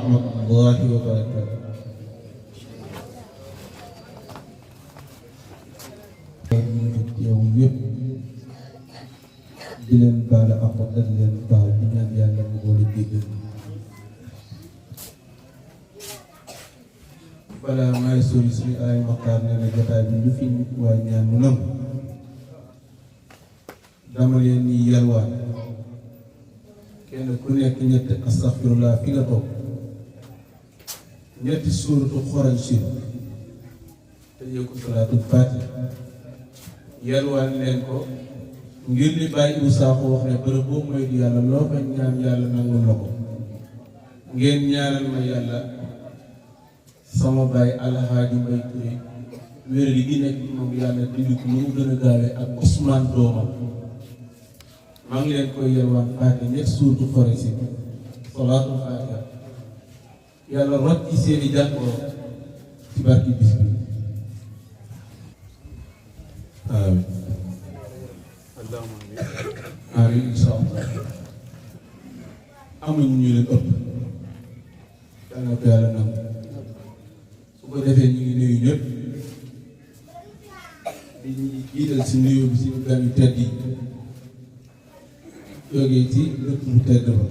warahmatullahi wabarakatuh. yow yëpp di leen baal ak dañ leen baal di ñaan yàlla mu boole jéggal. balaa maay sori suñu ay maxtaar nee na jotaay bi lu fi nit waaye ñaan mu nangu dama leen ni yalwaan kenn ku nekk ñetti astaghfirullah fi nga toog ñetti suuratu xoral si te yëkku salaatul faatiha yalwaan leen ko ngir li bàyyi bu saako wax ne bërëb boobu mooy di yàlla loo fa ñaan yàlla nangul na ko ngeen ñaanal ma yàlla sama baay alxaaji Mbay Ture wér li gi nekk moom yàlla dindi ko lu mu gën a gaawee ak Ousmane doomam maa ngi leen koy yalwaan faatiha ñetti suuratu xoral si salaatul faatiha yàlla rot ci seeni jàngoro ci barki bis bi amiin amiin insha allah amuñu ñu leen ëpp yàlla na ko yàlla nangu su ko defee ñu ngi nuyu ñëpp di jiital si nuyoo bi si gan yu tedd yi jógee ci dëkk bu tedd ba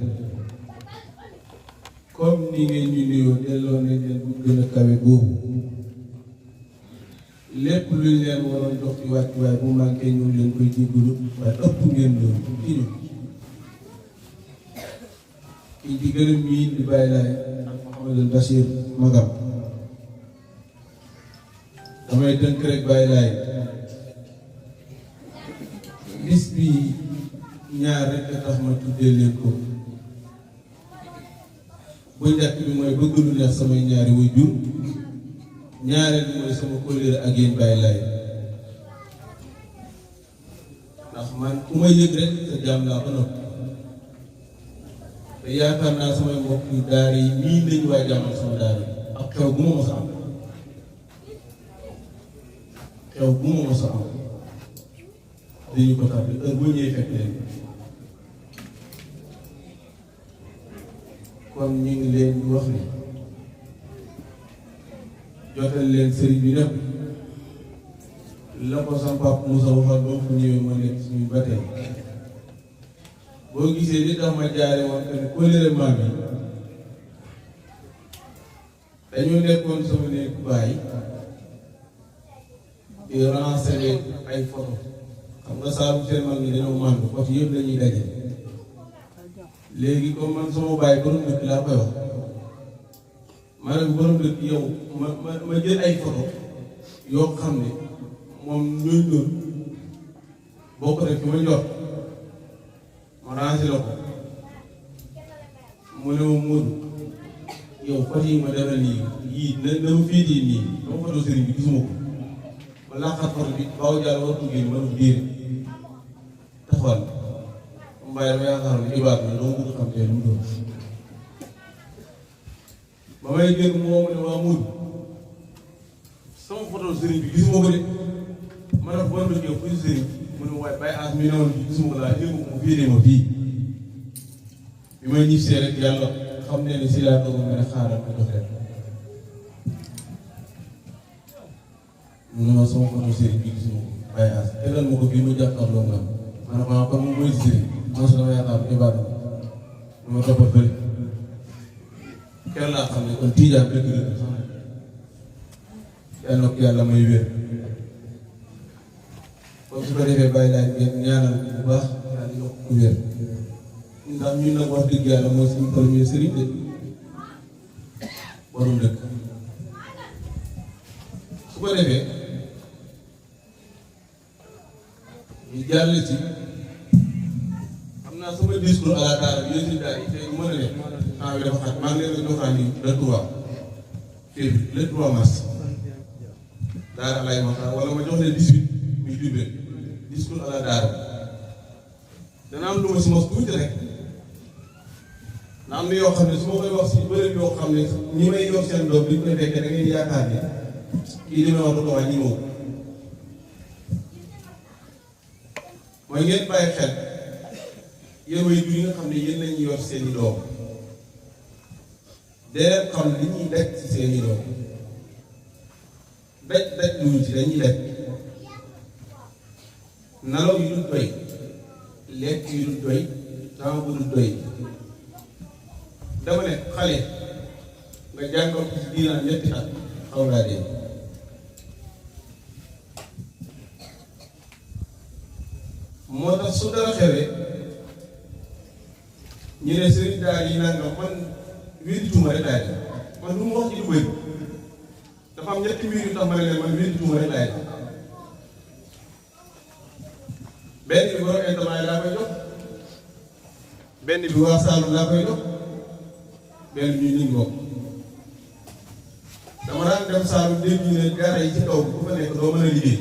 comme ni ngeen ñu nuyoo delloo nañ leen bu gën a kawe boobu lépp luñ leen waroon jox ci wàccuwaay bu manqué ñu leen koy jéggalu waaye ëpp ngeen loolu ci ñu ki ci gën a miin di bàyyi laay ak Mouhamadou Bachir Magam damay tënk rek bàyyi laay bis bi ñaar rek a tax ma tuddee leen ko bu njëkk bi mooy bëgg lu neex samay ñaari waajur ñaareel bi mooy sama kóllëre ak yéen bàyyi laay ndax man ku ma yëg rek sa jaam laa ba noppi te yaakaar naa samay mbokk yu daara yi miin nañu waa jàmmal sama daara ak xew bu ma mos a am xew bu ma mos a am dañu ko tax heure bu ñëwee fekk leen kon ñu ngi leen di wax ni jotal leen sëriñ bi nag la ko sama papa Moussa waxal ba mu ñëwee ma nekk suñu ba tey boo gisee li tax ma jaare woon que ne kóllëre maam yi dañoo nekkoon sama néeg baay di renseigner ay photo xam nga saa bu seen mag ñi dañoo màndu photo yëpp lañuy daje léegi comme man sama baay borom dëkk laa koy wax ma ne borom dëkk yow ma jël ay photo yoo xam ne moom ñooy doon boo ko def fi ma njort ma rangé la ko mu ne ma Modou yow photo yi ma defal nii yii na ma féetee nii dama photo sëriñ bi gisuma ko ma laqat photo bi baaw jàll war ko génn ma ne ko déedéet taxawal mbaay ma yaakaar ne ibaat na doo bëgg xam te lu mu doon ba may gën moo ne waa Modou sama photo sëriñ bi gisuma ko de ma ne ko ban yow fuy sëriñ mu ne waaye bàyyi as mi ne woon bi gisuma ko laa dégg mu féetee ma fii bi may ñibbisee rek yàlla xam ne ne si laa doog nga ne xaaral ma jox leen mu ne ma sama photo sëriñ bi gisuma ko bàyyi as tegal ma ko fii mu jàkkaarloo nga ma ne ko kon moom mooy sëriñ man su dama yaakaar ibaat na ma toppal bëri kenn laa xam ne kon tiijaan dëgg dëgg sax yàlla ko yàlla may wér kon su ko defee bàyyi laaj ngeen ñaanal bu baax yàlla yokk ku wér ndax ñun nag wax dëgg yàlla mooy suñu premier sëriñ de borom dëkk su ko defee ñu jàll ci xam naa sama discours à la daara bi yéen si daara yi tey mën a ne temps bi dafa xat maa ngi leen di joxaan ni le 3 février le 3 mars daara lay waxtaan wala ma jox leen 18 muy jubbee discours à la daara dana am lu ma si mos tuuti rek na am na yoo xam ne su ma koy wax si bëri yoo xam ne ñi may yor seen doom bi ñu koy fekkee da ngeen yaakaar ni kii li may wax du ko wax ñi moo mooy ngeen bàyyi xel yéen way jur yi nga xam ne yéen lañu yor seeni doom dee xam li ñuy daj ci seeni doom daj luñ ci dañuy daj nelaw yu dul doy lekk yu dul doy temps bu dul doy dama ne xale nga jàngal ko ci diina ñetti at xaw laa dee moo tax su dara xewee ñu ne sëriñ daal yi nangam man wéri tuuma rek laay def man lu mu wax ci lu bëri dafa am ñetti mbir yu tax ma ne leen man wéri tuuma rek laay def benn bi borom internet laa koy jox benn bi waa Saalum laa koy jox benn bi ñu bokk dama daan dem Saalum dégg ñu ne gaara yi ci kaw bu fa nekk doo mën a liggéey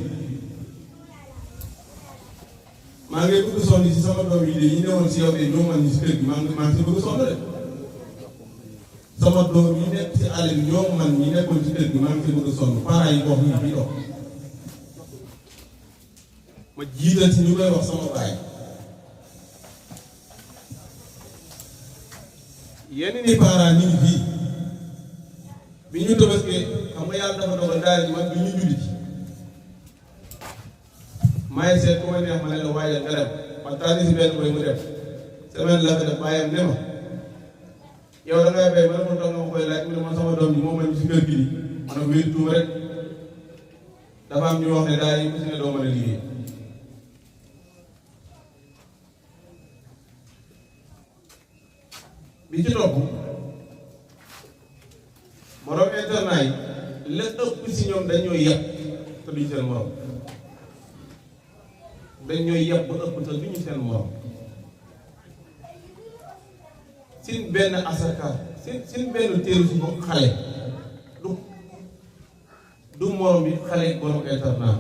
maa ngi bëgg sonn ci sama doom yi de ñu newoon si yow de ñoo man ñi si kër gi maa ngi si bëgg sonn de sama doom yi nekk si àll bi ñoo man ñi nekkoon ci kër gi maa ngi si bëgg sonn parents yi wax ñu fii dox ma jiital si ñu koy wax sama baay yenn ni parents ñu ngi fii bi ñu Tabaski xam nga yàlla dafa dogal daal ji man bi ñu julli ci maa ngi seet ku ma neex ma ne la waaye nga dem man tànn si benn boy mu def semaine la ko def bàyyam ne ma yow da ngay bay ma ne ko toog nga ma koy laaj mu ne man sama doom ji moom lañ si kër gi nii ma ne ko wér tuuma rek dafa am ñu wax ne daal yi mu si ne doo mën a liggéey bi ci topp borom internat yi la ëpp si ñoom dañoo yàpp te duñ seen morom dañoo yàpp ba ëpp te duñu seen morom sin benn asaka sin benn téeru si bopp xale du morom bi xale borom internat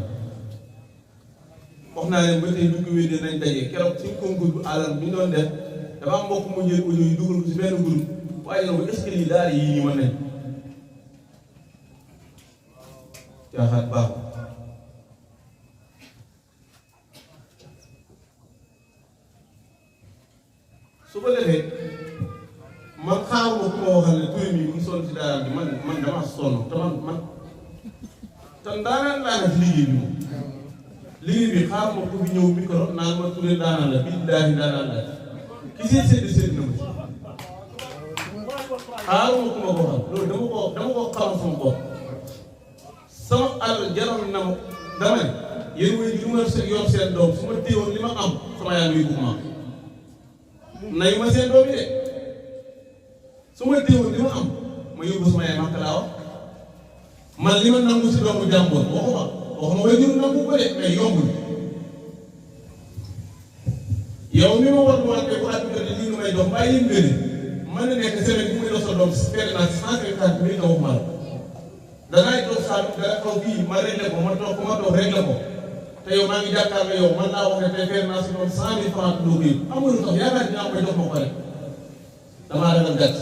wax naa leen ba tey ñu ko wédee nañ daje keroog ci concours bu àllam bi ñu doon def dafa am mbokk mu jël audio yi dugal ko si benn groupe waaye yow est-ce que lii daal yii ñu mën nañ caaxaat baaxul su ko defee man xaaruma ku ma waxal ne turam yi mu ngi sonn ci daara bi man dama sonn te man te daanaan laa def liggéey bi moom liggéey bi xaaruma ku fi ñëw micro naan ma turee daanaan la billaahi daanaan la ki seen sédd na ma ci xaaruma ku ma ko waxal loolu dama ko xamal sama bopp sama àll jaral na ma dama ne yéen mooy li ma yor seen doom su ma téewoon li ma am sama yaa ngi ma nayu ma seen doom yi de su ma téewoon li ma am ma yóbbu sama yaay Makka laa wax man li ma nangu si doomu jàmbur waxuma way jur nangu ko de mais yombul yow mi ma war a wante bu at bi jotee lii nga may dox bàyyi yëngu ne mën na nekk semaine bu may dox sa doom fekk naa 150 000 nga wax ma la danaay toog saa dara xaw bii ma réglé ko ma toog réglé ko te yow maa ngi jàkkaarloo yow man laa wax ne tey fekk naa si doon 100 000 francs doo ko yëg amul lu tax yaakaar dinaa koy jox ma ko rek damaa ragal gàtt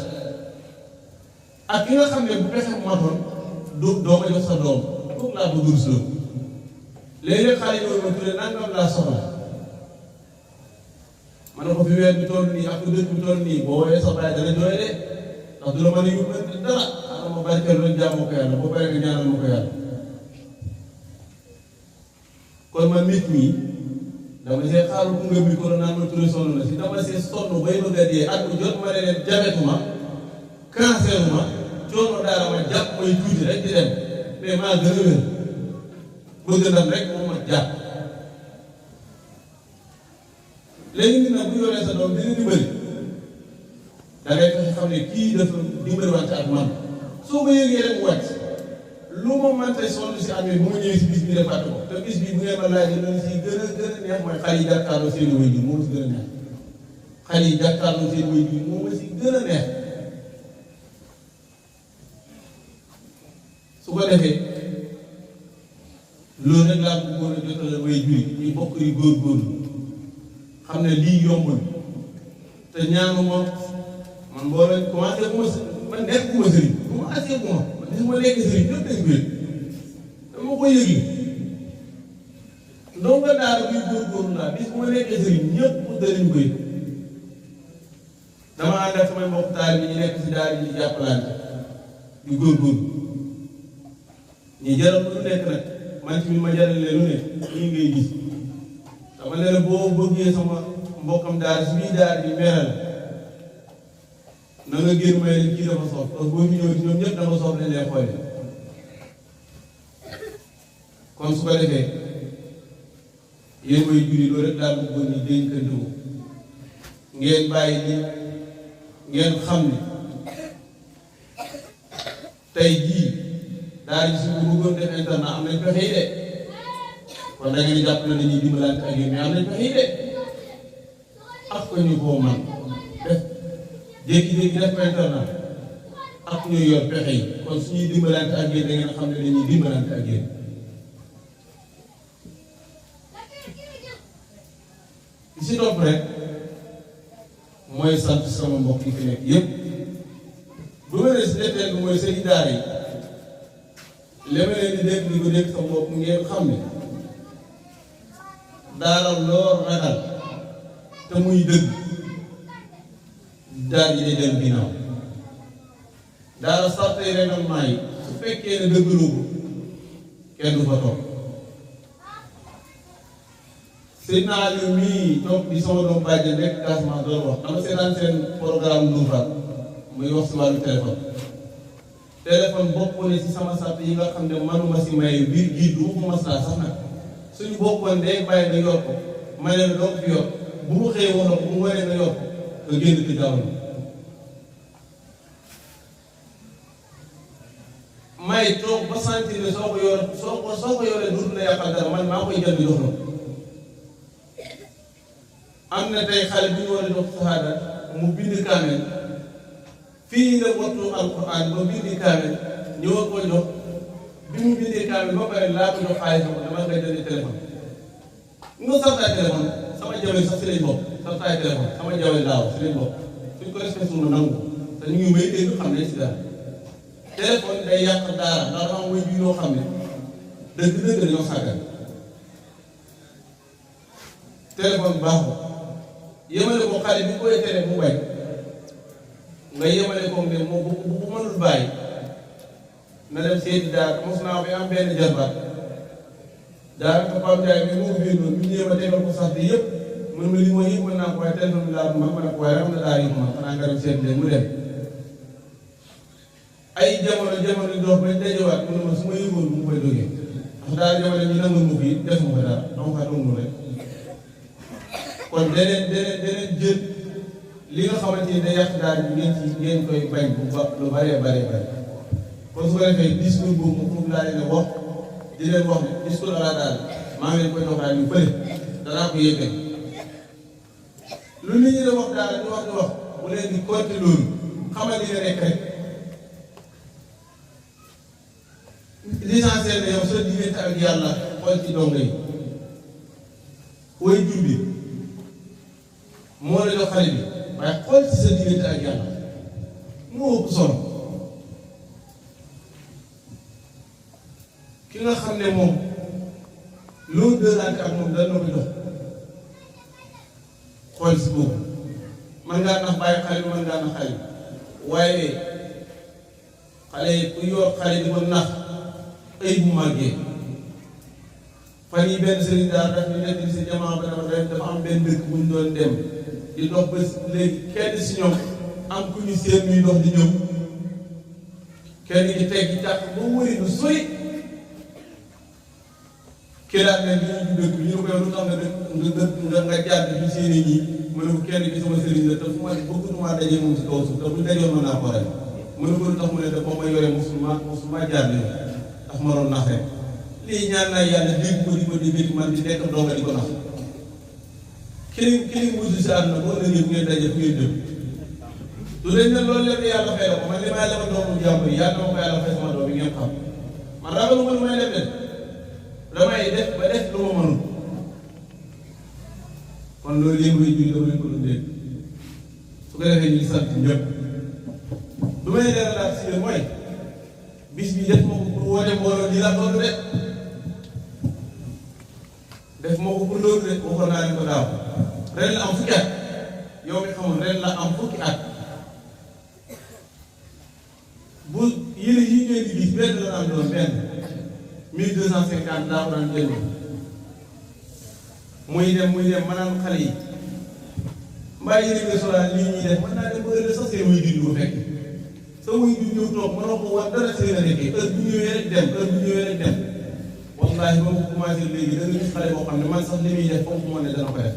ak ki nga xam ne bu fexe matoon doo ma jox sa doom kooku laa bëgg rus la léeg-léeg xale yooyu ma tuddee nangam laa soxla ma ne ko fi weer bi toll nii ak dëkk bi toll nii boo woowee sa baay dana jooy de ndax du la mën a yóbbu dara xanaa ma barkeel rek jaamoo ko yàlla boo paree nga ñaanal ma ko yàlla kon man nit ñi dama see xaaru ku nga bi ko naan ma turee sonn na si dama see sonn bay bëgg a dee at bu jot ma ne leen jabetuma canceruma coono daara ma jàpp may tuuti rek di dem mais maa gën a wér bëgg ndam rek moom ma jàpp léegi nit nag bu yoree sa doom dina dimbali da ngay fexe xam ne kii dafa dimbali wante ak man soo ko yëgee rek wàcc lu ma mante sonn si amee bu ma ñëwee si bis bi def fàtte ko te bis bi bu ngeen ma laajee loolu si gën a neex mooy xale yi jàkkaarloo seen waajur moo ma si gën a neex xale yi jàkkaarloo seen waajur moo ma si gën a neex su ko defee loolu rek laa bëggoon a jotale waajur yi ñu bokk yi góorgóorlu xam ne lii yombul te ñaanu ma man mbooloo commencé bu ma nekk bu ma sëriñ bu ma asee bu ma gis ma nekk sëriñ ñëpp dañ koy dama ko yëgi ndongo daara buy góorgóorlu laa bis bu ma nekkee sëriñ ñëpp danañ koy dama ànd ak samay mbokk taal bi ñu nekk si daara yi di jàppalante di góorgóorlu ñi jaral lu nekk nag man ci mi ma jaral leen lu ne lii ngay gis dama ne la boo bëggee sama mbokkam daal si biir daal bi meeral na nga génn may leen kii dafa soof parce que boo fi ñëw ci ñoom ñëpp dama soof lañ lay xoolee kon su ko defee yéen mooy juri loolu rek daal bëggoon ni dénkandoo ngeen bàyyi ni ngeen xam ne tey jii daal di suñu bëggoon def internat am nañ pexe yi de kon da ngeen di jàpp ne dañuy dimbalante ak yéen mais am nañ pexe yi de ak ko ñu koo man def jékki-jékki def ko internat ak ñuy yor pexe yi kon suñuy dimbalante ak yéen da ngeen xam ne dañuy dimbalante ak yéen li si topp rek mooy sant sama mbokk yi fi nekk yépp bu ma nee si netteel bi mooy sëriñ daara yi li ma leen di dégg di ko dégg sa bopp ngeen xam ne daara loo ragal te muy dëgg daal yi day dem ginnaaw daara sartay règlement yi su fekkee ne dëggaloo ko kenn du fa toog Seydina Aliou mii toog di sama doom bàjjen rek Casamance doon wax dama seetaan seen programme Ndoufane muy wax si wàllu téléphone bokk ne si sama sart yi nga xam ne manuma si maye biir gii du ma maslaa sax nag suñu bokkoon day bàyyi nga yor ko ma leen doog fi yor bu mu xëyee wax bu mu waree nga yor ko nga génn te jaww may toog ba sentir ne soo ko yoree dootu la yàqal dara man maa koy jël di jox la am na tey xale bi ñu war a jox sahaada mu bind kaamel fii la wattu alquran ba bind kaamel ñu war ko jox bi mu bindee kaamel ba pare laa ko jox xaalis ko dama nga jënd téléphone nga sartaay téléphone sama jawel sax si lañ bokk sartaay téléphone sama jawel daaw si lañ bokk suñ ko respecté wu nangu te ñu ngi may dégg xam ne si dara téléphone day yàq daara ndax dafa am wéy bi yoo xam ne dëgg-dëgg dañoo sàggan téléphone baaxul yemale ko xale bi koy tere mu bañ nga yemale ko ne moom bu mënul bàyyi na dem seeti daara mos naa fi am benn jarbaat daara ko Pape Ndiaye bi moo ko bindoon bi ñëwee ma tegal ko sax bi yëpp mën ma li mooy yëpp mën naa ko waaye téléphone bi laa ma ne ko waaye am na daara yu ma xanaa nga dem seeti leen mu dem ay jamono yu dox bañ dajewaat mu ne ma su ma yëgoon mu koy jógee ndax daara jamono ñu nangu mu fii def ma ko daal dama fa nangu rek kon deneen jël li nga xamante ni day yàq daal bi ngeen koy bañ bu ba lu bëree bare kon su ko defee discours boobu moom laa leen wax di leen wax ne discours ala daal maa ngi leen koy joxaat yu bëri danaa ko yëgal lu nit ñi di wax daal di wax bu leen di compter loolu xamal li nga nekk rek l'essentiel ne yow sa diggante ak yàlla xool ci dongo yi way jur bi moo la jox xale bi waaye xool ci sa diggante ak yàlla moo ëpp solo ki nga xam ne moom loo dëlante ak moom dana ko jox xool si boobu man ngaa nax bàyyi xale bi man ngaa nax xale bi waaye xale yi ku yor xale di ko nax ay bu màggee fan yi benn sëriñ daal daf ñu nekk si jamono ba dafa am benn dëkk bu ñu doon dem di dox ba léegi kenn si ñoom am ku ñu seen muy dox di ñëw kenn ki teg ci tàkk ba wëri lu sori kéraat leen bi ñu dëkk bi ñu ne ko yow lu tax nga jàdd bi seeni ñii mu ne ko kenn ki sama sëriñ la te fu ma bëggutuma dajee moom si kaw suuf te buñ dajoon mën naa ko rek mu ne ko lu tax mu ne te ba ma yore musuma jàdd ndax ma doon nax rek lii ñaan naa yàlla dégg ko di ko di man di nekk doonga di ko nax kii mujj si àdduna boo ëllëgee bu ngeen daje fu ngeen jëm du dañ ne loolu lépp yàlla fay la ko man li may lebal doomu jàmbur yi yàlla dama ko yàlla fay sama doom yi ngeen xam man ragalu ma lu may def damay def ba def lu ma mënul kon loolu yëpp muy jur dama leen ko doon dégg su ko defee ñu sant ñëpp lu may leeral daal si mooy bis bi def ma ko pour woote mbooloo nii la toll de def ma ko pour loolu de waxoon naa leen ko daaw ren la am fukki at yow mi xamul ren la am fukki at bu yére yi ngeen di gis benn la am doon benn 1250 daa ko daan jënd muy dem maanaam xale yi mbaa yére nga solaan lii ñuy def mën naa dem ba ëllëg sax seen muy jur bu fekk sa muy jur ñëw toog mënoo ko wan dara seen a nekkee heure bu ñëwee rek dem wallaahi ba mu commencé léegi da nga gis xale boo xam ne man sax li muy def foofu moo ne dana ko def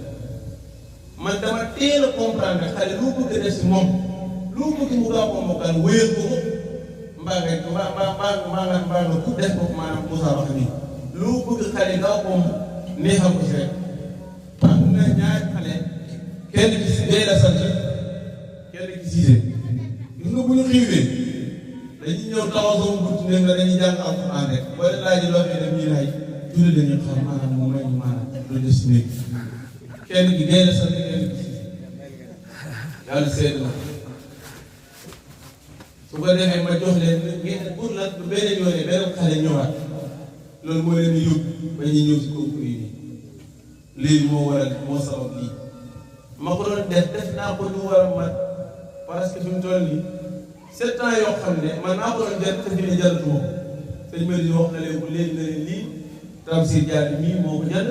man dama teel a comprendre xale loo bëgg a def si moom loo bëgg mu gaaw ko mokkal wéyal ko mbaa nga ku def ko maanaam Moussa wax nii loo bëgg xale gaaw ko neexal ko si rek am na ñaari xale kenn ki si dee la sant kenn ki siise gis nga bu ñu xiifee dañuy ñëw taxaw sama buntu ne nga dañuy jàng alxuraan rek boo leen laajee loo fee dem ñuy laaj julli dañuy xam maanaam mu may ñu maanaam loolu des si néeg kenn ki dee la sant kenn ki siise yàlla seet na su ko defee ma jox leen ngeen pour la beneen yoon beneen xale ñëwaat loolu moo leen di yóbbu ba ñuy ñëw si concours yi lii moo waral moo sabab lii ma ko doon def naa ko lu war a mat parce que fi mu toll nii 7 ans yoo xam ne man naa ko doon def te fi ne jàllatuma ko sëñ Mari wax na leen ko léegi na leen lii Tamsir Diagne mii moo ko jënd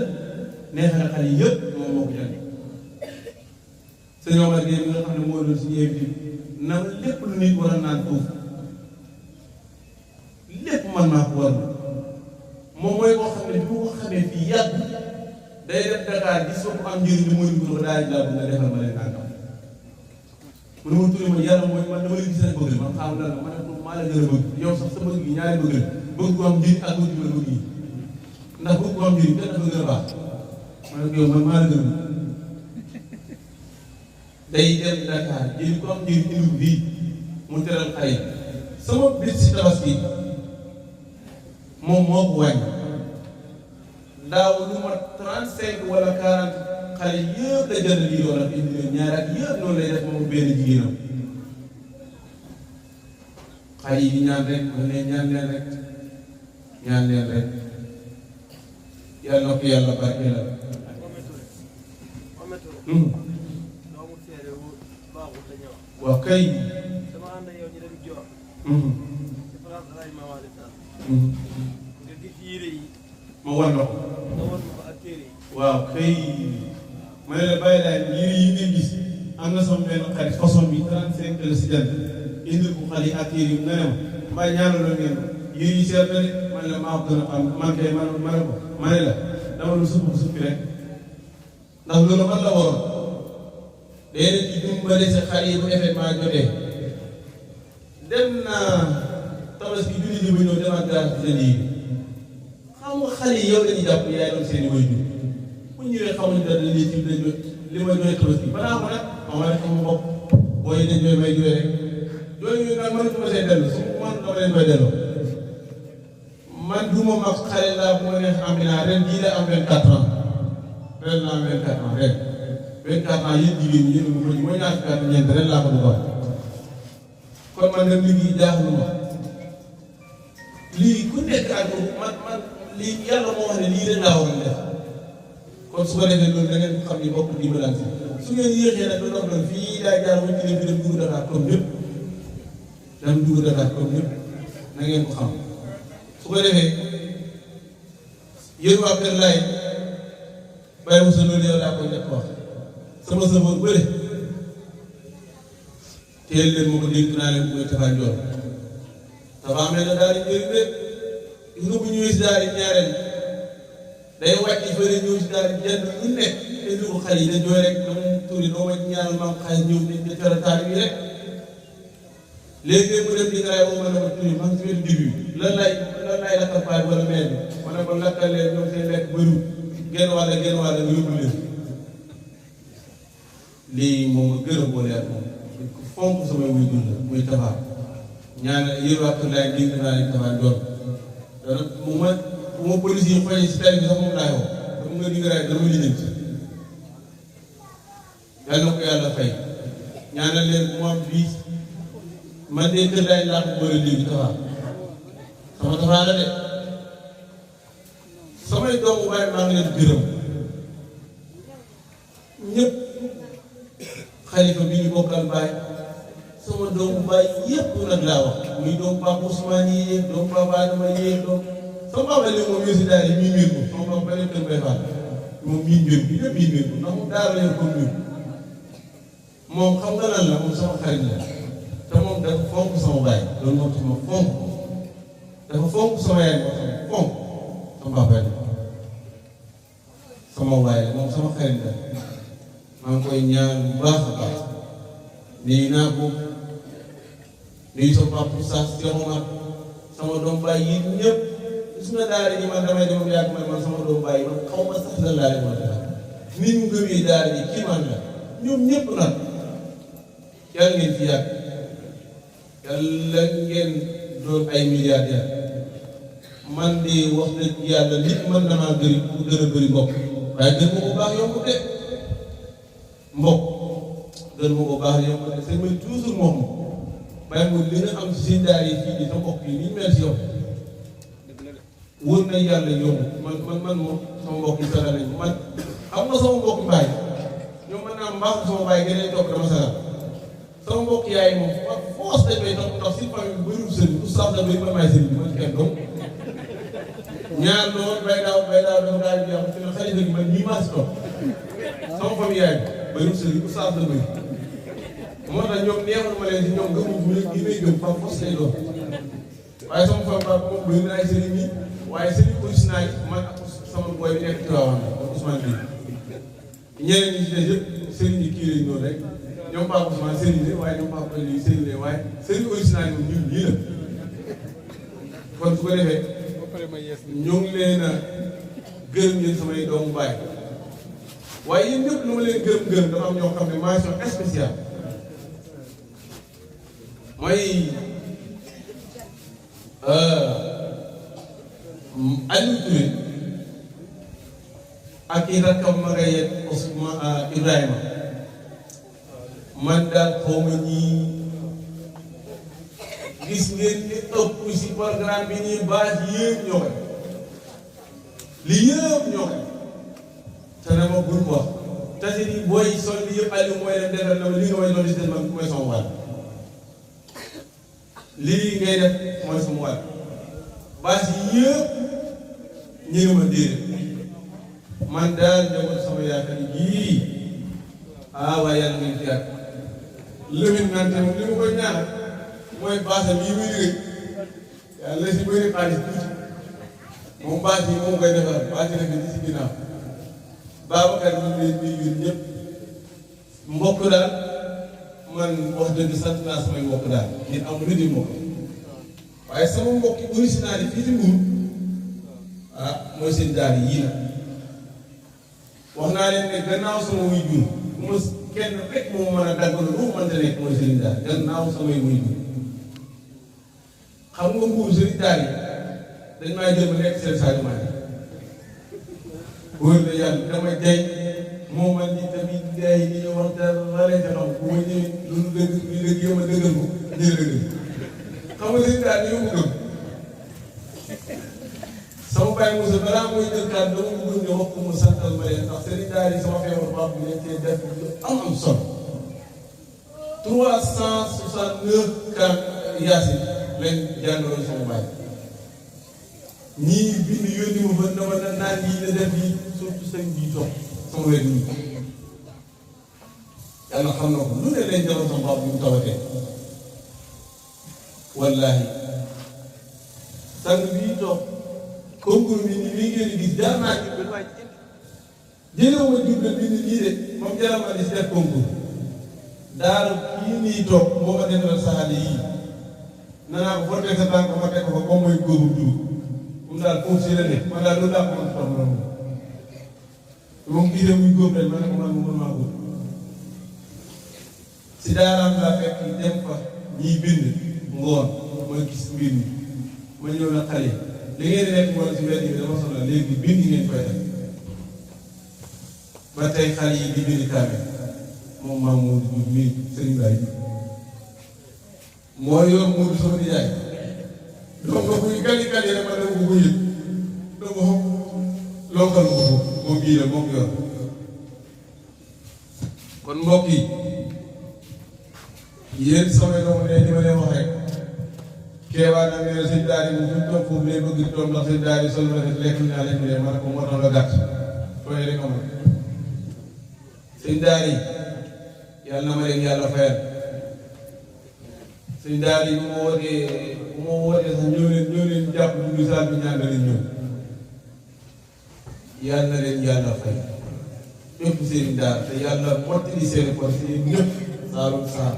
neex na xale yëpp moom moo ko jënd sëñ Omar Gueye mi nga xam ne moo doon suñu invité na lépp lu nit war a naan foofu lépp man maa ko war moom mooy koo xam ne bi ma ko xamee fii yàgg day def Dakar gis ko am njëriñ li mooy ko daal di nga defal ma leen nangam mu ne ma tuddee ma yàlla mooy man dama la gis rek bëgg man xam lan la ma ne ko maa la gën a bëgg yow sax sa bëgg gi ñaari bëgg la bëgg ko am njëriñ ak bëgg ma bëgg yi ndax bëgg ko am njëriñ kenn dafa gën a baax ma ne ko yow man maa la gën a bëgg day dem Dakar jëli ko am njëriñ indi bii mu teral xale sama bés si tabaski moom moo ko wàññi daaw lu ma 35 wala 40 xale yëpp la jënd lii doon ak indi leen ñaari at yëpp noonu lay def moom benn jigéenam xale yi di ñaan rek ma ne ñaan leen rek yàlla na ko yàlla barkeelal waaw kay ma wan la ko waaw kay ma ne la bàyyi laay yére yi ngeen gis am na sama benn xarit façon bi 35 la si jënd indil ko xale yi ak yére yi nga ne ma mbaa ñaanaloo ngeen ko yére yi seet na de man la maa ko gën a xam man kay ma ne ko ma ne la dama lu suppi rek ndax loolu man la waroon léeg-léeg ci dimbale sa xale yi bu événement jotee dem naa tabaski julli ji ba ñëw demaat gaar bi jënd yi xam nga xale yi yow dañuy jàpp yaay doon seen i waajur bu ñëwee xamuñ dara lii ci li ma jooy tabaski balaa ko nag ma ne xam nga bopp boo yi dañ jooy may jooy rek jooy yooyu nag mënatuma see dellu su man dama leen koy delloo man du ma mag xale laa bu ma neex am naa ren jii la am 24 ans ren la am 24 ans ren 24 ans yéen jigéen ñi yéen a ngi ko mooy ñaar fukki at ñeent ren laa ko bëggoon kon man nag liggéey jaaxlu ma lii ku nekk ak man lii yàlla moo wax ne lii rek laa war a def kon su ko defee loolu da ngeen xam ni bokk dimbalante su ngeen yéexee nag lu dox doon fii daa jaar wuñ ci ne bi dem dugg Dakar comme ñëpp dem dugg Dakar comme ñëpp na ngeen ko xam su ko defee yéen waa Kër Laay bàyyi mo sa loolu yow laa koy njëkk wax sama sëfoor bële teel leen ma ko dénk naa leen mooy Tafa Njool Tafa amee na daal di njëriñ de gis nga bu ñëwee si daal di ñaareel day wàcc fële ñëw si daal di jënd lu nekk indi ko xale yi dañ jooy rek dama tuuri doo ma ñaanal maam xaalis ñëw dañ di tere taal bi rek léegi mu dem di nga lay woo ma ne ko tuuri maa ngi si wetu digg bi lan lay lakkal paay wala meel bi ma ne ko lakkal leen ñoom seen lekk bëriwul genn wàll nga yóbbu leen lii moom ma gën a boole ak moom fonk samay wuy dund la muy Tafa ñaanal yéen waa Kër Laay dénk naa leen Tafa Njool dana bu ma police yi xoyee si tali bi sax moom laay woo dama nga digg raay dana ma lijjanti yàlla na ko yàlla fay ñaanal leen bu ma am bii man de Kër Laay laa ko boole léegi Tafa sama Tafa la de samay doomu baay maa ngi leen gërëm ñëpp xalifa bi ñu bokkal baay sama doomu baay yëpp nag laa wax muy doomu Papa Ousmane yi yéeg doomu Papa Adama yéeg doom sama papa léegi moom yoosi daal yi miin miin ko sama papa ba nekk bay faat moom miin miin ko ñëpp miin miin ko ndax mu daara leen comme ñun moom xam nga lan la moom sama xarit la te moom dafa fonk sama baay loolu moo tax ma fonk dafa fonk sama yaay moo tax ma fonk sama papa yi sama waay la moom sama xarit la maa ngi koy ñaan bu baax a baax nii naa ko nii sama papa sax Cheikh Omar sama doom baay yi ñëpp gis nga daara ji man damay dem yàgg man sama doom baay yi man xaw ma sax la laa leen war a defal ni ñu gëmee daara ji kii man la ñoom ñëpp nag yàlla ngeen fi yàgg yàlla ngeen doon ay milliardaire man de wax dëgg yàlla nit mën na maa gën a bëri mbokk waaye gën ma ko baax yomb de mbokk gën ma ko baax yomb de c'est muy toujours moom waaye moom li nga am ci seen daara yi fii di sa mbokk yi ni ñu mel si yow wóor na yàlla yomb man moom sama mbokk yi sagal nañ man xam nga sama mbokk baay ñoom mën naa mbaax sama baay gën a topp dama sagal sama mbokk yaay moom force dañ koy topp ndax si famille bi bëriwul sëriñ oustaz la bëri man maay sëriñ bi man kenn doom ñaar loolu bay daaw dafa daal di am fi ne xarit gi man ñii maa si topp sama famille yaay bi bëriwul sëriñ oustaz la bëri moo tax ñoom neexal ma leen si ñoom gëmuñ bu ne gi may gëm par force lay doon waaye sama famille papa moom bëri na ay sëriñ yi waaye sëriñ original yi man ak sama boy bi nekk ci waawan la Ousmane bi ñeneen ñi ci des yëpp sëriñ yi kii lañ doon rek ñoom Papa Ousmane sëriñ la waaye ñoom Papa lii sëriñ la waaye sëriñ original yi moom ñun ñii la kon su ko defee ñoo ngi leen a gërëm yéen samay doomu baay waaye yéen ñëpp lu ma leen gërëm dafa am ñoo xam ne mention spéciale mooy Aliou Touré ak i rakkam ma nga yegg Ousmane Ibrahima man daal xaw ma ñii gis ngeen li ëpp si programme bi nii base yëpp ñoo koy li yëpp ñoo koy te ne ma bul ko wax tasi ni booy sol li yëpp Aliou mooy leen defal na ma li nga may doon si man mooy sama wàll lii ngay def mooy sama wàll base yëpp ñu ne ma déedéet man daal njaboot sama yaakaar yii waaye yàlla ngeen fi yàgg lëmin nante moom li ma koy ñaanal mooy baasa bii muy liggéey yàlla si bëri xaalis tuuti moom baas yi moom koy defar baas yi nekk ci si ginnaaw Babacar ñu ngi leen di nuyu ñëpp mbokk daal man wax dëgg sant naa samay mbokk daal nit am lu di mbokk waaye sama mbokk yi original yi fii ci Mbuur mooy seen daal yii nag wax naa leen ne gannaaw sama wuy jur bu ma kenn rek moo mën a daggal lu mu mënta nekk mooy sëriñ daal gannaaw samay wuy jur xam nga Mbuur sëriñ daal yi dañ maa jël ba nekk seen Sadio Mané wóor na yàlla dama jay moo man ñi tamit gars yi ñu wax dara leen ca xam bu ma ñëwee lu dëgg ñu dëgg yow ma dëggal ko ñëw dëgg xam nga sëriñ daal yow ko gëm sama baay Moussa balaa mooy jël kàddu dama bëggoon nga wax ko mu santal ma leen ndax sëriñ daal yi sama feebar baax bi leen cee def lu am solo 369 cas yaasin leen jàngaloon sama baay ñii bind yónni ma ba dama naan yi la def yi surtout sëñ bii toog sama wér nii yàlla xam na ko lu ne leen jëloon sama baax bi mu tawatee wallaahi sang bii toog concours bi nii ngeen di gis jaar naa Jurbel waaye jëlewu ma Jurbel bi nii de moom jarama di si def concours daaru kii nii toog moo ma defal saxaale yii nanaa ko foo teg sa tànk ma teg ko fa comme mooy góobu dugub moom daal foofu si la ne man daal loolu daa ko mën a toog noonu moom gisee muy góob rek ma ne ko man mu mën maa góob si daaraam laa fekk dem fa ñiy bind ngoon ma gis mbir mi ma ñëw na xale li ngeen di nekk moom si mbedd bi dama sonal léegi bind ngeen koy def ba tey xale yi di bind kaamel moom maam Modou Diouf mii Serigne Baye bi moo yor Modou sama nijaay donc buy kali rek ma dama ko yëg dama xam lonkal ko ko moom bii la moom yor kon mbokk yi yéen samay doomu ne ni ma leen wax rek keewaa na ne sëñ daal yi mu toog foofu lay bëgg di toog ndax sëñ daal yi sol na def lekk naa lekk leen ma ne ko moo tax la gàtt tooy rek amul sëñ daal yi yàlla na ma leen yàlla fayal sëñ daal yi bu ma wootee sax ñëw leen jàpp dugg saal bi ñaan na leen ñëw yàlla na leen yàlla fay ñëpp seen daal te yàlla mottali seen ko seen ñëpp saalum saal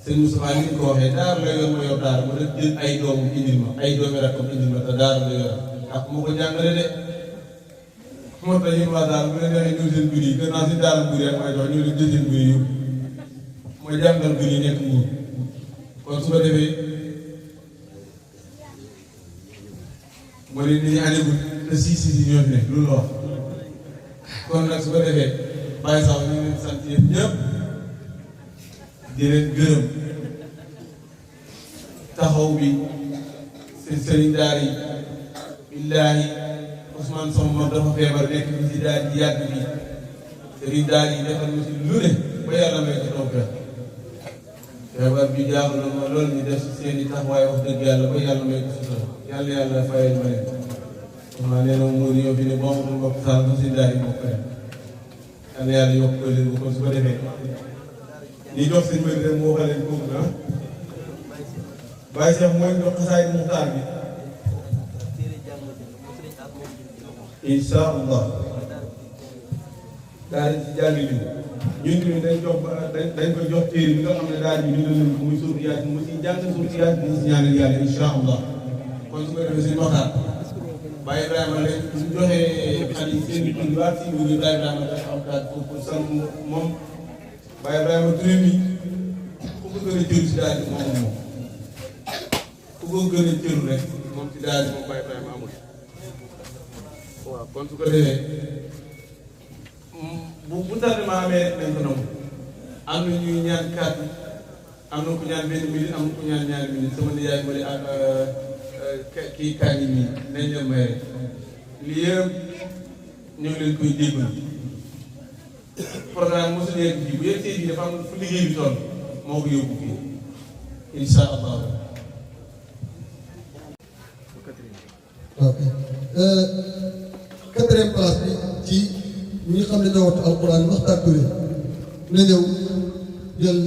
sëñ Moustapha ni ko waxee daar la yor ma yor daar ma def jël ay doomu indil ma ay doomi rakkam indil ma te daar la yor ak moo ko jàngale de moo tax yéen waa daal bu leen neexee ñëw seen guddi yi gën naa si daaram guddi ak may dox ñëw leen jël seen guddi yi mooy jàngal guddi yi nekk nguur kon su ko defee moo leen ni ñu añagul te si ñoo fi nekk loolu la wax kon nag su ko defee bàyyi sax ñu leen sant yéen ñëpp di leen gërëm taxaw bi seen sëriñ daar yi billaahi Ousmane sama mag dafa feebar nekk bi si daal di yàgg bi sëriñ daar yi defal ma si lu ne ba yàlla may ko toppee feebar bi jaaxal na ma loolu ñu def si seen i taxawaay wax dëgg yàlla ba yàlla may ko sutura yàlla fayal ma leen waaw nee na muur ñoo fi ne boo amatul mbokk saal ba sëriñ daar yi mbokk rek yàlla yokk ko leen bu kon su ko defee li jox sëñ Mbëri rek moo xale kooku na Baye Cheikh mooy jox xasaay muxtaar bi insha allah daal di ci jàng bi ñun tamit dañ ko jox téere bi nga xam ne daal di bindal nañ ko muy suur yaat mu ci jàng suur yaat bi si ñaanal yàlla insha allah kon su ko defee seen waxtaan Baye Ibrahima lañ su joxee xale yi seen dund waat si mbir Baye Ibrahima dafa am daal pour sant moom Baye Ibrahima Touré mi ku ko gën a jëru si daal di moom ku ko gën a jëru rek moom si daal di moom Baye Ibrahima amul waaw kon su ko defee bu tardement amee rek nañ ko nangu am na ñuy ñaan kàddu am na ku ñaan benn minute am na ku ñaan ñaari minute sama nijaay ma ak kii kañ mi nañ leen may rek lii yëpp ñu ngi leen koy déggal programme mosul yegg fii bu yegg fii dafa am fu liggéey bi toll moo ko yóbbu fii insha allah. ok quatrième place bi ci ñi xam ne ñoo wattu alquran Maxtaar Touré na ñëw jël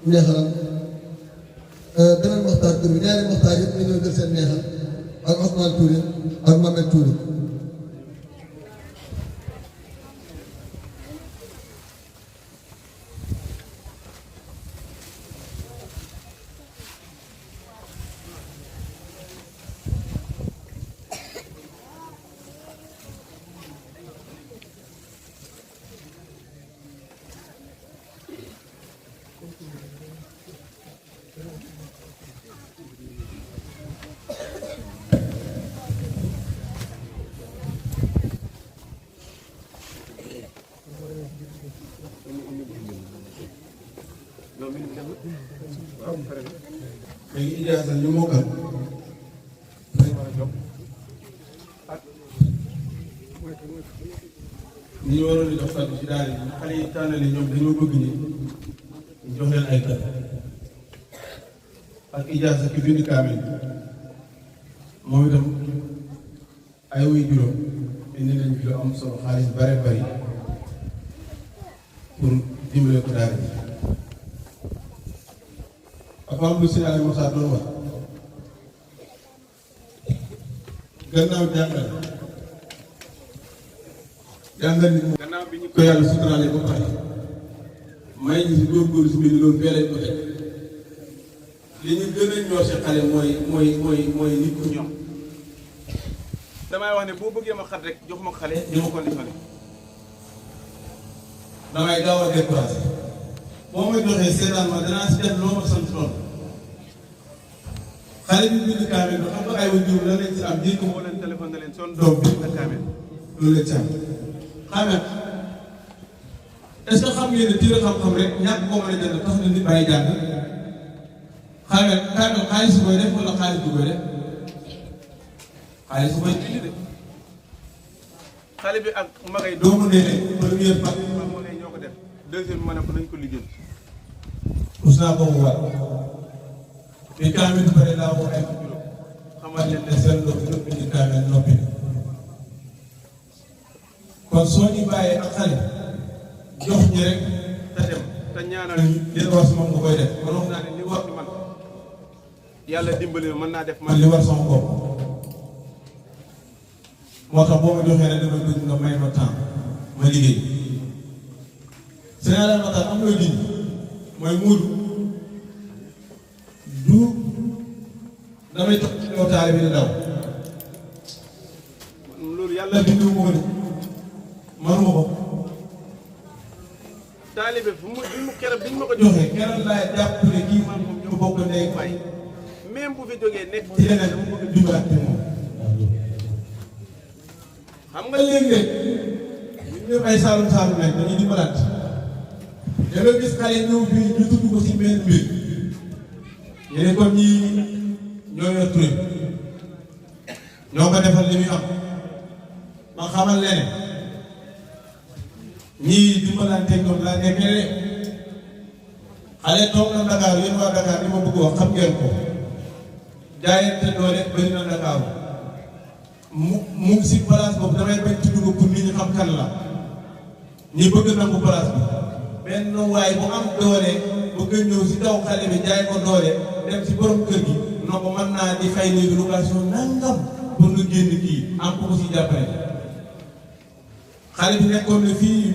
neexalam beneen Maxtaar Touré ñaari Maxtaar yëpp na ñëw jël seen neexal ak Ousmane Touré ak Mamed Touré. léegi ijaasa ñu mokkal dañ war a jox ak ñi ñu waroon a jox kàddu ci daara yi xale yi tànnale ñoom dañoo bëgg ni ñu jox leen ay kàddu ak ijaasa ki bind kaamil moom itam ay wuy juróom indi nañ fi lu am solo xaalis bare bari pour dimbale ko daara ji dafa am lu si Aliou Moussa doon wax gannaaw jàngal nit gannaaw bi ñu ko yàlla suturaale ba pare may ñu si góorgóorlu si biir loolu fee lañ ko teg li ñu gën a ñor si xale mooy nit ku ñor damay wax ne boo bëggee ma xat rek jox ma xale ñu ma conditionné damay gaaw a découragé boo may doxee seetaan ma danaa si def loo ma sant lool xale bi bind kaamel ba xam nga ay wajur lan lañ si am jël ko moo leen téléphone na leen son doom bind na kaamel loolu lañ si am xamee est-ce que xam ngeen ne tiir xam-xam rek ñàkk koo mën a jënd tax na nit bàyyi jàng xamee kaamel xaalis su koy def wala xaalis du koy def xaalis su koy bind de xale bi ak magay doomu nee ne première part mu ne ñoo ko def deuxième ma ne ko nañ ko liggéey us naa ko bu war bi kaamil bi pare laa ko ay xamal leen ne seen ndox noppi di kaamil noppi kon soo ñu bàyyee ak xale jox ñi rek te dem te ñaanal li war si moom nga koy def kon wax naa ne li war ni man yàlla dimbali ma mën naa def man li war sama bopp moo tax boo ma joxee rek damay bëgg nga may ma temps ma liggéey Sénégal ma tax am looy dindi mooy muudu du damay toog ci kaw taali bi di daw loolu yàlla bindu ma ko de manuma ko taalibe fu mu keroog biñ ma ko joxee keroog laay jàpp ne kii man moom ñoo bokk ndey ak baay même bu fi jógee nekk ci leneen dama bëgg a jubalaat ci moom xam nga léeg-léeg ñun ñëpp ay saalum saalum nekk dañuy dimbalaat da nga gis xale ñëw fii ñu tudd ko si benn mbir yéen comme ñii ñoo yor tur ñoo ko defal li muy am ma xamal leen ñii dimbalante ñoom laa nekkee de xale toog na Dakar yéen waa Dakar li ma bëgg wax xam ngeen ko jaayante doole bëri na Dakar mu ngi si place boobu damay bañ tudd ko pour nit ñi xam kan la ñi bëgg nangu place bi benn waay bu am doole bëgg ñëw si kaw xale bi jaay ko doole dem si borom kër gi noo ko mën naa di fay léegi location nangam pour nga génn kii am ko si jàppale xale bi nekkoon ne fii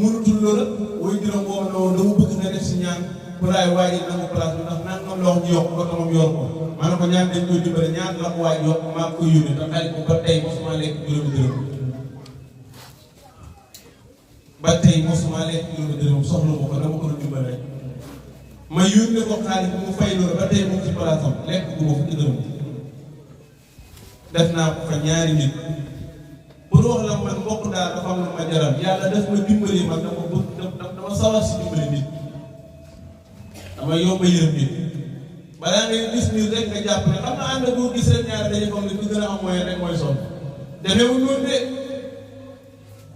mënutul loola woy dina woo loolu dama bëgg nga def si ñaan pour ay waay yi nangu place bi ndax nangam la wax ñu yokk ko tamam yor ko ma ne ko ñaan dañ koy dimbale ñaan la ko waay yokk maa koy yónnee te xale ko ba tey mosuma lekk juróomi dërëm ba tey mosuma lekk juróomi dërëm soxla ma ko dama ko doon dimbale rek ma yónnee ko xaalis mu fay loolu ba tey mu ngi ci place am lekk gu ma fukki dërëm def naa ko fa ñaari nit pour wax la man mbokk daal dafa am lu ma jaral yàlla def ma dimbali man dama sawar si dimbali nit dama yomb a yërëm nit balaa ngay gis nit rek nga jàpp ne xam nga ànd boo gis rek ñaari dañu foog ne ku gën a am moyen rek mooy sonn demeewul noonu de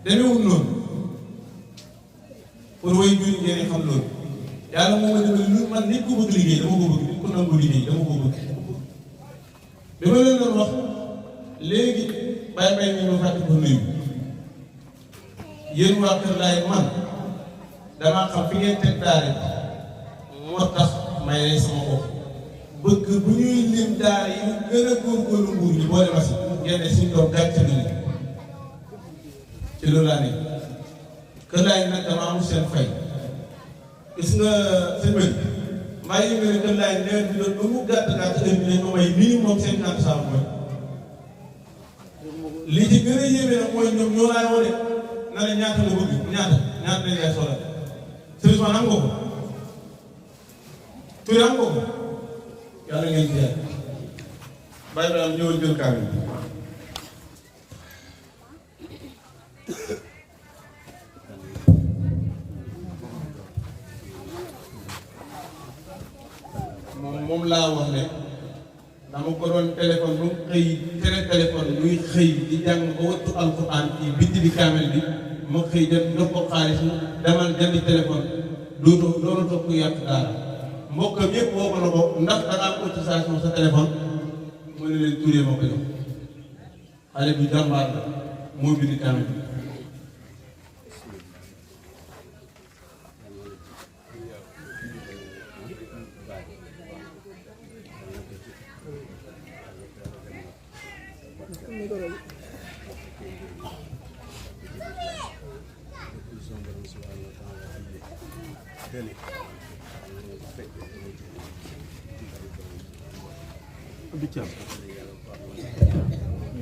demeewul noonu pour way juri ngeen xam loolu yàlla moo ma dimbali lu man nit ku bëgg liggéey dama ko bëgg nit ku nangu liggéey dama ko bëgg bi ma leen doon wax léegi bàyyi may ñu ma fàtte ko nuyu yéen waa Kër Laay man damaa xam fi ngeen teg daara moo tax may rey sama bopp bëgg bu ñuy lim daara yi gën a góorgóorlu nguur gi boole ma si ngeen ne suñu doom gàcce nañu ci loolu laa ne Kër Laay nag dama am seen fay gis nga seen bëri maa ngi yëngu ne Kër Laay nawet bi doon ba mu gàtt gàtt heure bi dañ ma may minimum 50 cent mooy li ci gën a yéeme nag mooy ñoom ñoo laay wane na la ñaata la bëgg ñaata lañ lay soxla sérieusement am nga ko tur am nga ko yàlla ngeen ci yàlla bàyyi ba am ñëwal jël kaamil moom laa wax ne dama ko doon téléphone ba mu xëy téléphone muy xëy di jàng ba wattu alxuraan ci bitti bi kaamel bi ma xëy dem jox ko xaalis mu demal jëndi téléphone doonu toog ku yàq daara mbokkam yëpp woo ko na ko ndax da ngaa am autorisation sa téléphone mu ne leen turee ma ko jox xale bi jàmbaar la moo bind kaamel bi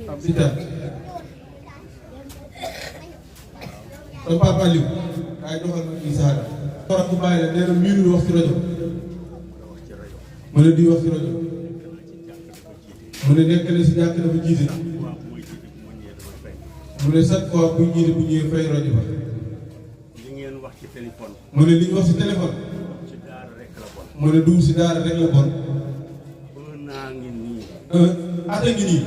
Abidjan kon papa Aliou kaay joxal ma kii saada torak bu bàyyi la nee na miinul wax ci rajo mu ne di wax ci rajo mu ne nekk na si jàkk dafa jiite mu ne chaque fois bu jiite bu ñëwee fay rajo ba mu ne li ñu wax ci téléphone mu ne dugg si daara rek la bon ata ngi nii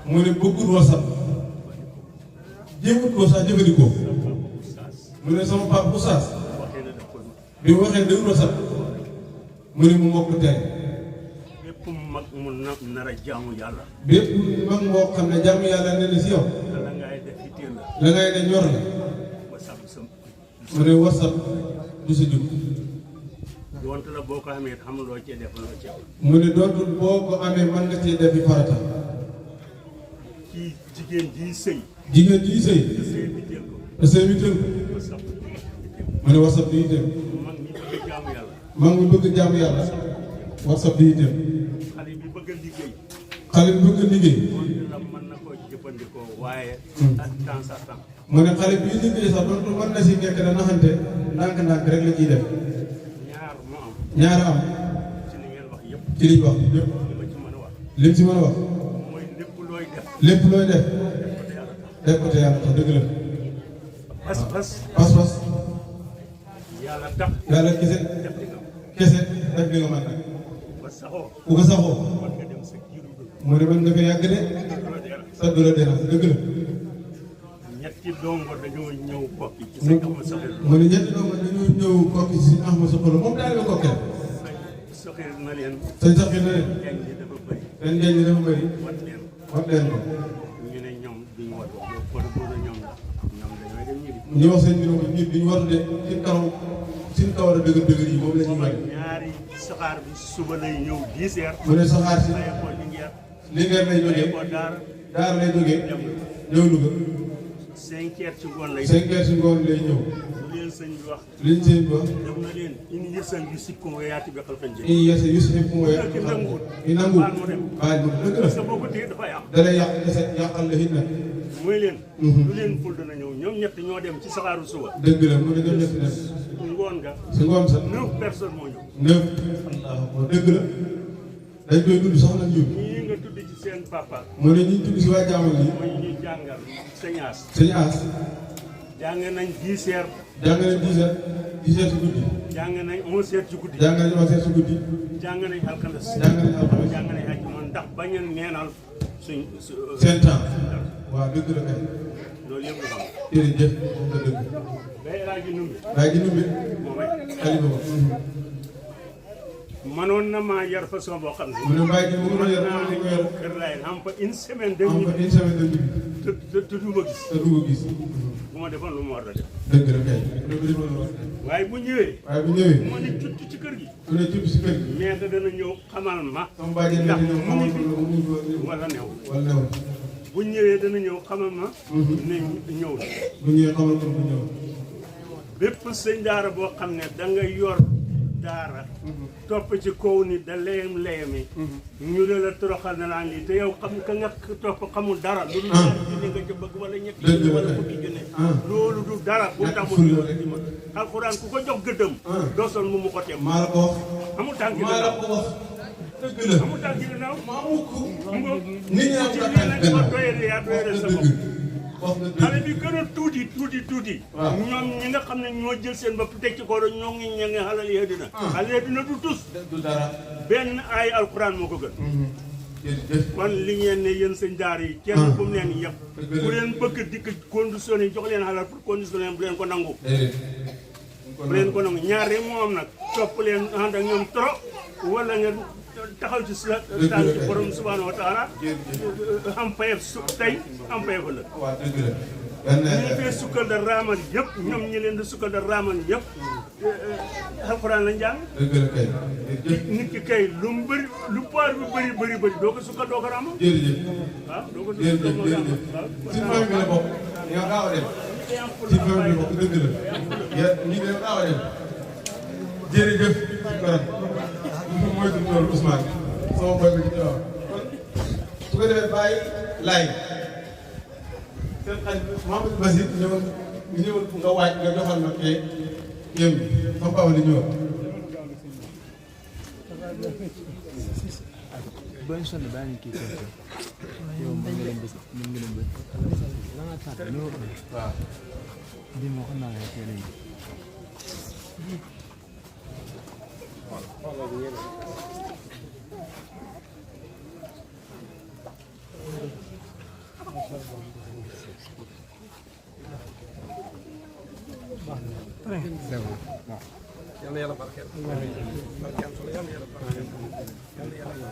mu ne bëggul WhatsApp jéemut ko sax jëfandikoo mu ne sama papa Oustaz bi mu waxee dëgg WhatsApp mu ne mu mokk tere. bépp mag mu nar a jaamu yàlla. bépp mag moo xam ne jaamu yàlla ne na si yow. la ngay def itteel la. la ngay ne ñor la. WhatsApp sam. mu ne WhatsApp du sa jub. donte la boo ko amee xamuloo cee def loo cee. mu ne doonte boo ko amee mën nga cee defi farata. kii jigéen ji sëy. jigéen ji sëy. te sëy bi teel ko. te sëy bi tënk. WhatsApp. mu ne WhatsApp di itam. mag ñi bëgg jaamu yàlla. mag mi bëgg jaamu yàlla. WhatsApp di itam. xale bi bëgg a liggéey. xale bi bëgg a liggéey. donte la mën na koo jëfandikoo waaye. ak temps à temps. mu ne xale bi liggéey sax doonte mën na si nekk da naxante ndànk-ndànk rek la ciy def. ñaar mu am. ñaar am. ci li ngeen wax yëpp. ci liñ wax yëpp. li ma ci mën a wax. lim si mën a wax. mooy lépp looy def. lépp looy def. def def ko te yàlla tax. ko te yàlla tax dëgg la. pas-pas. pas-pas. yàlla tax. yàlla kese def li nga am. kese def li nga mën nag. ba saxoo. ku ko saxoo. mën nga dem sa jiiru dund. mu ne mën nga fee yàgg de. sa du la dérange dëgg la. ñetti dongo dañoo ñëw kokki ci sa kama soxil. mu ne ñetti doomu dañoo ñëw kokki si Ahmad Soxla moom daal di kokki la. soxil na leen. sañ sax na leen. ngeen ñi dafa bëri. ren ngeen ñi dafa bëri. wat leen. wax leen ko. ñu ne ñoom duñ wat yow kon góor a ñoom dañooy dem ñibbi. ñu wax sëñ bi ne ko ñun duñu war de suñ kaw a dëgër dëgër yi moom la ñuy wàññi. ñaari saxaar bi suba lay ñëw 10 heures. mu ne saxaar si bàyyi ko Linguère. Linguère lay jógee bàyyi ko Daara. Daara lay jógee ñëw Louga 5 heures ci ngoon lay. 5 heures si ngoon lay ñëw. lu leen sëñ bi wax. liñ sëñ bi wax. def na leen indi yësal yu sikko nga yaati bi xal fañ jël. i yese yu si fu mu weer ki nanguwul. i nanguwul baal mu dem. baal mu dëgg la parce que boo ko téye dafa yàq. dalay yàq kese yàqal la it nag mooy leen. lu leen ful dana ñëw ñoom ñett ñoo dem ci saxaaru suba. dëgg la mu ne ñoom ñetti nag ngoon nga. si ngoon sax 9 personnes moo ñëw. 9 Allah dëgg la dañ koy tudd sax nag ñun ñii nga tudd ci seen papa. mu ne ñu tudd si waa jaamal yi mooy ñuy jàngal señaas. sëñ As jàng nañ 10 heures. jàng nañ 10 heures 10 heures si guddi jàng nañ 11 heures ci guddi. jàng nañ 11 heures si guddi jàng nañ alxames. jàng nañ alxames jàng nañ àjjuma ndax bañ a neenal suñ seen temps waaw dëgg la kay loolu yëpp la xam. jërëjëf moom la dëgg bay laa ji numbi. waaye gi numbi moom it xalifa ko mënoon na maa yar façon boo xam ne. mu ne mbaay gi mu mën a yor naa mën ko yor kër laay am fa une semaine dem am ñibbi. fa une semaine de ñibbi te du ma gis. te du ko gis bu ma defoon lu ma war a def. dëgg la kay mu ne ko defoon la waaye bu ñëwee. waaye bu ñëwee moo ne cutt ci kër gi. su ne tudd si kër gi mais da dana ñëw xamal ma. sama bàjjen ne ñëw xamal ko lu mu wala new. wala new bu ñëwee dana ñëw xamal ma. ne ñëw na. bu ñëwee xamal ko mu ñëw bépp sëñ daara boo xam ne da nga yor daara. topp ci kaw ni da layam layami. ñu ne la toroxal na laan lii te yow xam ka nga topp xamul dara. lu dul ñaari junne nga ca bëgg wala ñetti junne wala fukki junne. loolu du dara bu tamul loolu di ma. alxuraan ku ko jox gëddëm. doo sol mu ko teem. maa la ko wax amul tànk maa la ko wax dëgg la amul tànk ginnaaw. maa mukk nit nit ñi am ci tànk nee gannaaw nag doyale yaa doyale sa bopp. wax nga dëgg xale bi gën a tuuti. waaw ñoom ñi nga xam ne ñoo jël seen bopp teg ci kaw rek ñoo ngi ña ngi xalal yee dina. xale yee dina du tus. du dara benn ay alxuraan moo ko gën. jërëjëf kon li ngeen ne yéen sëñ daara yi. kenn bu mu leen yëpp. bu leen bëgg dikk conditionné jox leen xalal pour conditionné bu leen ko nangu. bu leen ko nangu ñaar rek moo am nag topp leen ànd ak ñoom trop wala nga taxaw ci sa tànk ci borom subhanahu wa taala am payef su tey am payef la. waaw dëgg la ñu fee sukkal da raaman yëpp ñoom ñi leen di sukkal da raaman yëpp alxuraan lañ jàng. dëgg la kay jërëjëf nit ki kay lu mu bëri lu poir bi bëri doo ko sukkal doo ko raamal. jërëjëf waaw doo ko sukkal doo ko raamal waaw. si famille bi la bokk nga gaaw a dem si famille bi la bokk dëgg la ya ñi nga gaaw a dem jërëjëf koran mooy tudd loolu Ousmane sama boy bi ci waaw kon su ko defee bàyyi laay seen xarit Mamadou Basir ñëwal nga waaj nga joxal ma kee yëm bi sama papa di ñëw Bon sonn baa ngi kii ko yow mën nga leen bës mën nga leen bës la nga taat ñoo waaw di mo xam naa ne teel yal na yàlla barkeel barke am solo yal na yàlla barkeel yal na yàlla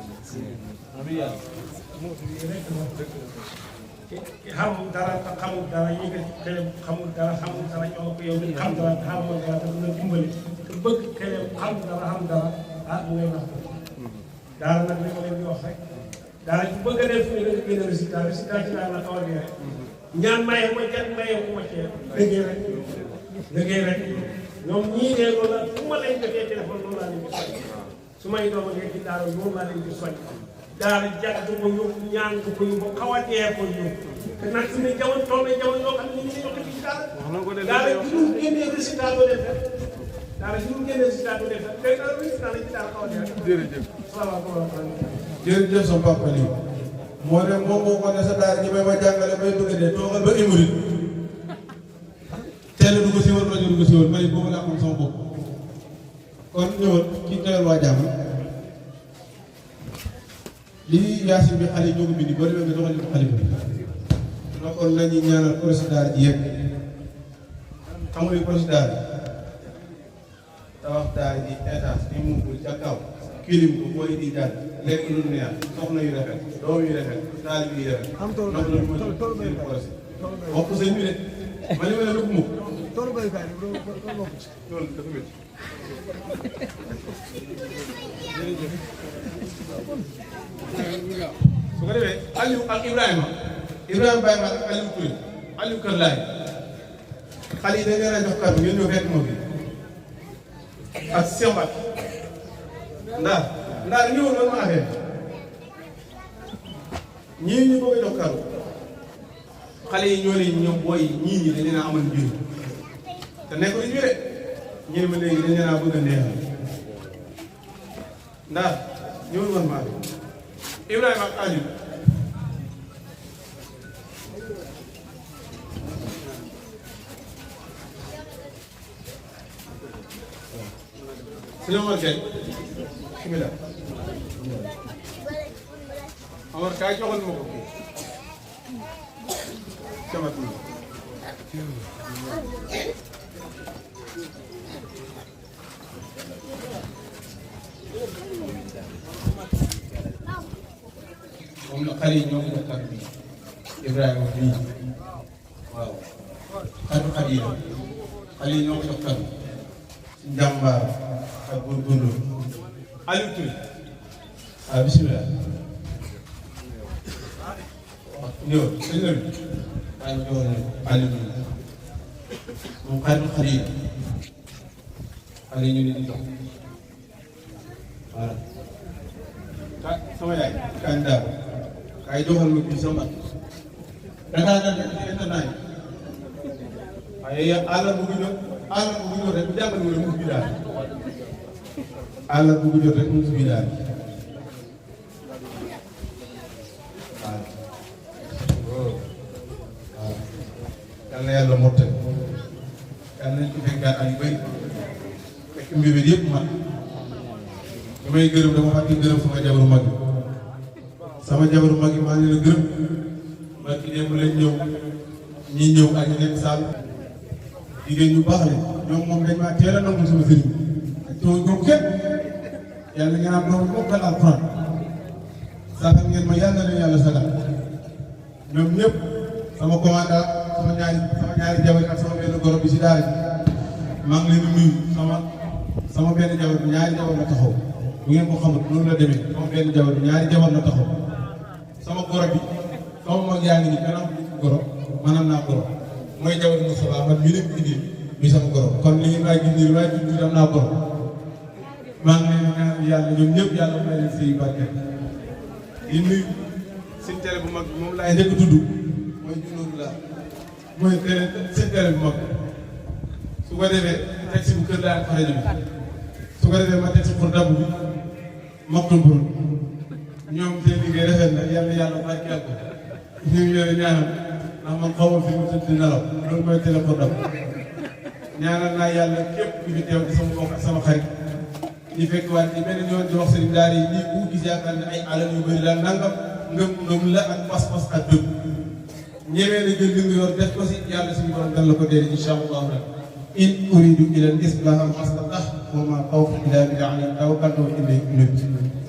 ki xamul dara te xamul dara yëkkati xale xamul dara ñoo ko yow xam dara te xamul dara te dina dimbali te bëgg xale xam dara ah mu ngay nax daara nag li ma leen di wax rek daara ci bëgg a def ñu génn résultat ci daal la xaw a rek ñaan maye ma kenn maye mu ma cee liggéey rek ñoom ñii ne loolu la fu ma leen defee téléphone loolu laa leen di soñ su may doom ak ci daara loolu laa leen di soñ daara jàpp ko yóbbu ñaan ko yóbbu xaw a dee ko yóbbu te nag su ne jamono toll na jamono yoo xam ne ñu ngi yokk ci daara ji ñu génnee résultat doo def rek daara ji ñu génnee résultat doo def rek te daara résultat la ci daara xaw a dee rek jërëjëf salaamaaleykum jërëjëf sama papa lii moo ne moom moo ko ne sa daara ji may ma jàngale may bëgg a dee toogal ba émorite teel du ko siiwal rajo du ko siiwal may boobu laa xam sama bopp kon ñëwal kii teewal waa jàmm lii yaasin bi xale ñoo ko bindi boo demee nga doxal ko xalifa bi kon nañu ñaanal président ji yëpp xam nga président tabax daara ji étage bi mu ca kaw kilim ko booy di jàll lekk lu neex soxna yu rafet doom yu rafet taalib yu rafet ndox la ñu mën a seen projet wax ko sëñ bi de ma li ma ne rek mukk loolu dafa métti su ko defee Aliou ak Ibrahima Baye Fall ak Aliou Touré Aliou Kër Laay xale yi dañ leen a jox kàddu ngeen ñëw fekk ma fi ak Sembat ndax ñëwoon man ma affaire ñii ñu bëgg a jox kàddu xale yi ñoo leen ñoom booy ñii ñi dañ leen a amal njëriñ te nekkul ñu de ñii ma léegi dañ leen a bëgg a neexal ndax ñëwoon man ma affaire Ibrahima ak Aliou sëñ Omar Gueye bismillah Omar kaay joxal ma ko kii sama tur moom la xale yi ñoo ko jox kàddu bi Ibrahima bii waaw kàddu xale yi ñoo ko jox kàddu njàmbaar ak góorgóorlu Aliou Touré ah bisimilah ñëw sëñ bi waaye ñëw na Aliou Touré moom xaritu xale yi ñu leen di jox voilà sama yaay kañ daal kaay joxal ma kii sama dangaa daan nekk ci internat yi waaye àll bu ñëw rek bu jàngal mu ne mu bi daal àll bu jot rek mu bi daal waaw yal na yàlla mottali yal nañ ko fekkaat ay bëri fekk mbir bi yëpp man damay gërëm dama fàtte gërëm sama jabaru mag yi maa ngi leen a gërëm maa ngi démb leen ñëw ñii ñëw ak ñu nekk saal jigéen ñu baax lañ ñoom moom dañ maa teel a nangu sama sëriñ ak tooñ ko képp yàlla ngeen am doom bokkal alxuraan sagal ngeen ma yàlla na leen yàlla sagal ñoom ñëpp sama commandant sama ñaari jabar ak sama benn goro bi si daara ji maa ngi leen di nuyu sama benn jabar bi ñaari jabar la taxaw bu ngeen ko xamul noonu la demee sama benn jabar bi ñaari jabar la taxaw sama goro bi sama mag yaa ngi nii kanam goro maanaam naa goro mooy jabar Moustapha man mii leen indi mi sama goro kon li ngeen gis nii waaye gis am naa goro maa ngi leen di ñaan yàlla ñoom ñëpp yàlla may leen sëy barke di nuyu seen télé bu mag bi moom laay njëkk tudd mooy junóoru laa mooy seen télé bu mag su ko defee taxi bu kër laa ak rajo bi su ko defee ma taxi pour dabb bi maktul pour ñoom seen liggéey rafet na yàlla barkeel ko ñu ngi leen ñaanal ndax man xaw ma fi mu tëdd nelaw loolu mooy téléphone dabb ñaanal naa yàlla képp ku fi teew sama mbokk ak sama xarit ñu fekk waat ci benn yoon di wax sëriñ daara yi nii ku gis yaakaar ne ay alal yu bëri la nangam ngëm la ak pas-pas ak dëgg ñemee na jël li nga yor def ko si yàlla suñu borom dan la ko déedéet incha allahu rabbi in uridu ila al islaha ma stata'tu wa ma xawfu illa billah alayhi tawakkaltu wa ilayhi unib